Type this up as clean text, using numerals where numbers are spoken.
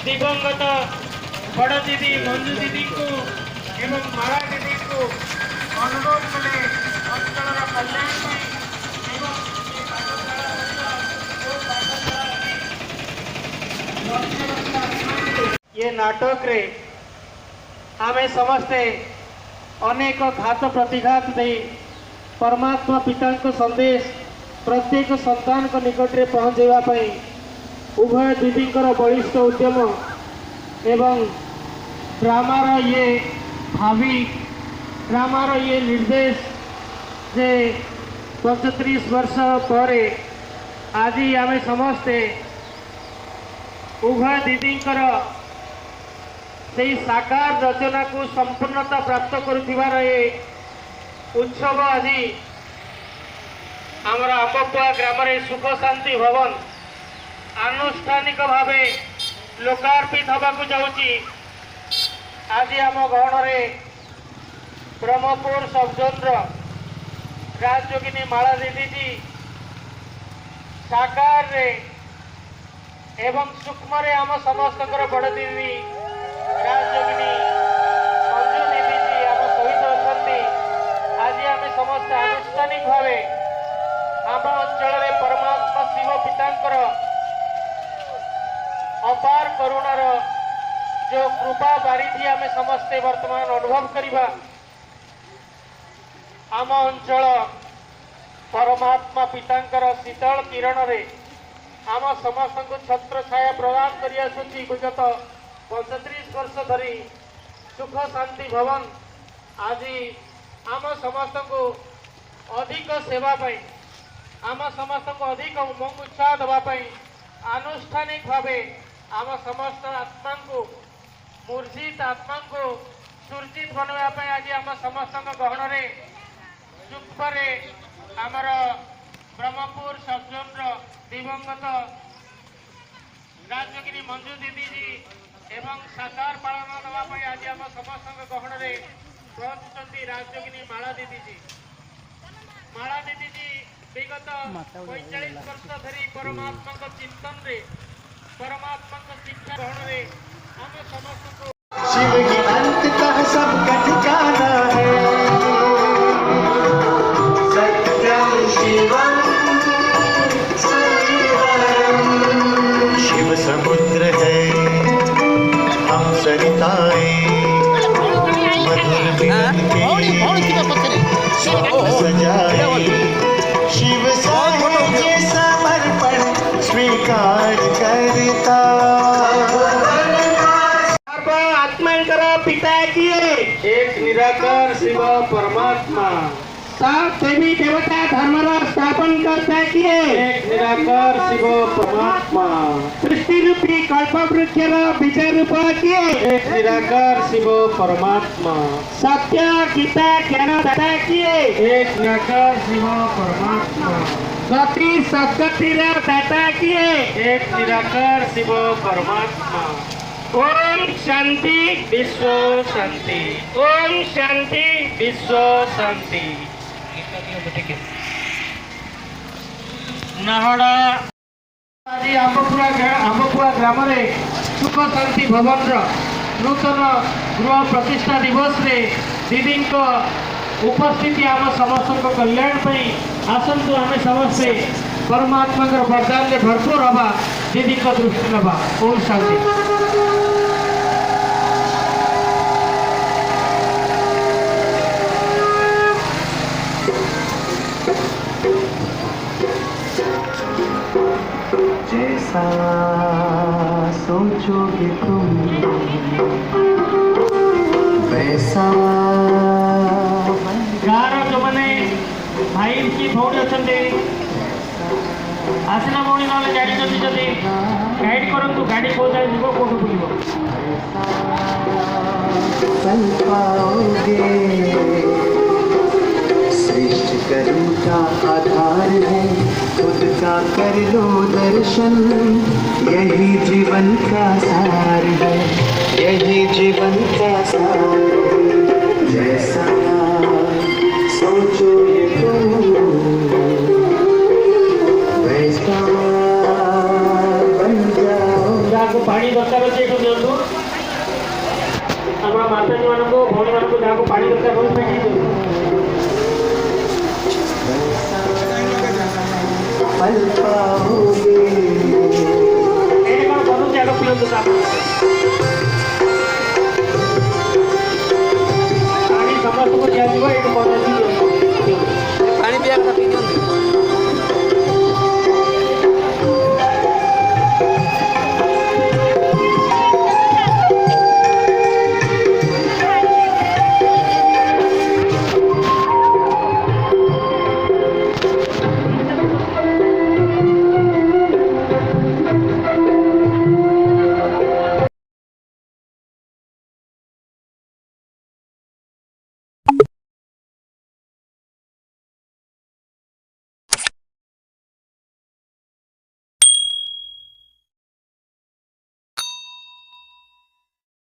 दिवंगत बड़ दीदी मंजू दीदी को एवं माला दीदी को अनुरोध कले अंचल कल्याण ये नाटक रे आमे समस्ते अनेक घात प्रतिघात दे परमात्मा पिता को संदेश प्रत्येक संतान को निकट रे पहुँचेवा पाई उभय दीदी बलिष्ठ उद्यम एवं ड्रामार ये भावी ड्रामार ये निर्देश जे 35 वर्ष पर आज आमे समस्ते उभय दीदी से साकार रचना को संपूर्णता प्राप्त करुथिबार ये उत्सव आज आमर आंबपुआ ग्राम सुख शांति भवन आनुष्ठानिक भावे लोकार्पित होबाकु जाउची। आज आम गहन ब्रह्मपुर सबजोन राजयोगिनी माला दीदी जी साकार रे एवं सूक्ष्म रे आम समस्त बड़ दीदी राजयोगिनी मंजू दीदी जी आम सहित अच्छा। आज आम समस्त आनुष्ठानिक भावे आम अंचल परमात्मा शिव पितांकर अपार करुणार जो कृपा बारिधि आम समस्ते वर्तमान अनुभव करिबा आम अंचल परमात्मा पितांकर शीतल किरण रे आम समस्त को छत्र छाया प्रदान करि आसुची। विगत 35 वर्ष धरी सुख शांति भवन आज आम समस्त को अधिक सेवा पाई आम समस्त को अधिक उमंग उत्साह देवाई आनुष्ठानिक भावे आम समस्त आत्मा को मूर्जित आत्मा को सुरजित बनवाई आज आम समस्त गहन सूक्ष्म आमर ब्रह्मपुर सबजोन दिवंगत राजयोगिनी मंजू दीदी जी एवं साकार पालन देवाई आज आम समस्त गहन पहुंचुंट राजयोगिनी माला दीदी जी। माला दीदी जी विगत 45 वर्ष धरी परमात्मा चिंतन रे परमात्मा शिक्षा ग्रहण रे आम समस्त को शिव की अंततः सबका ठिकाना है सत्यम शिवम शिव समुद्र है हम सरिताएं मधुर मिलन के सजाए शिव साहे समर्पण स्वीकार करता आत्मा पिता किए एक निराकार शिव परमात्मा सात देवी देवता धर्म स्थापन करता किए एक निराकार शिव परमात्मा सृष्टि रूपी कल्प वृक्ष बीज रूप किए एक निराकार शिव परमात्मा सत्य गीता ज्ञान दाता किए एक निराकार शिव परमात्मा गति सद्गति दाता किए एक निराकार शिव परमात्मा। ओम शांति विश्व शांति ओम शांति विश्व शांति। नाहड़ा आज आंबपुआ ग्राम सुख शांति भवन नूतन गृह प्रतिष्ठा दिवस रे दीदी उपस्थिति आम समस्त कल्याण आसतु आम समस्ते परमात्मा वरदान में भरपूर हवा दीदी दृष्टि नवा। ओम शांति। जैसा सोचोगे तुम वैसा गार जो मैंने भाई की भौणी अच्छा आसना भौणी ना गाड़ी जल्दी जल्दी गाइड करूँ गाड़ी कौ जाए जीव कौन बुल पाओगे सृष्टि कर्म का आधार है खुद का कर लो दर्शन यही जीवन का सार है यही जीवन का सार जैसा सोचो ये वैसा बन जाओ। पानी ଦରକାର ଅଛି ଏଠୁ ନିଅନ୍ତୁ ଆପଣ ମାତାଜୀ ମାନଙ୍କୁ ଭଉଣୀ ମାନଙ୍କୁ ଯାହାକୁ ପାଣି ଦରକାର ହଉଛି ପାଣି ଦିଅନ୍ତୁ पल पाओगे ଏଇଠି କ'ଣ ବନୁଛି ଆଗ ପିଅନ୍ତୁ ତାପରେ ପାଣି ସମସ୍ତଙ୍କୁ ଦିଆଯିବ ଏଇଠୁ ବନୁଛି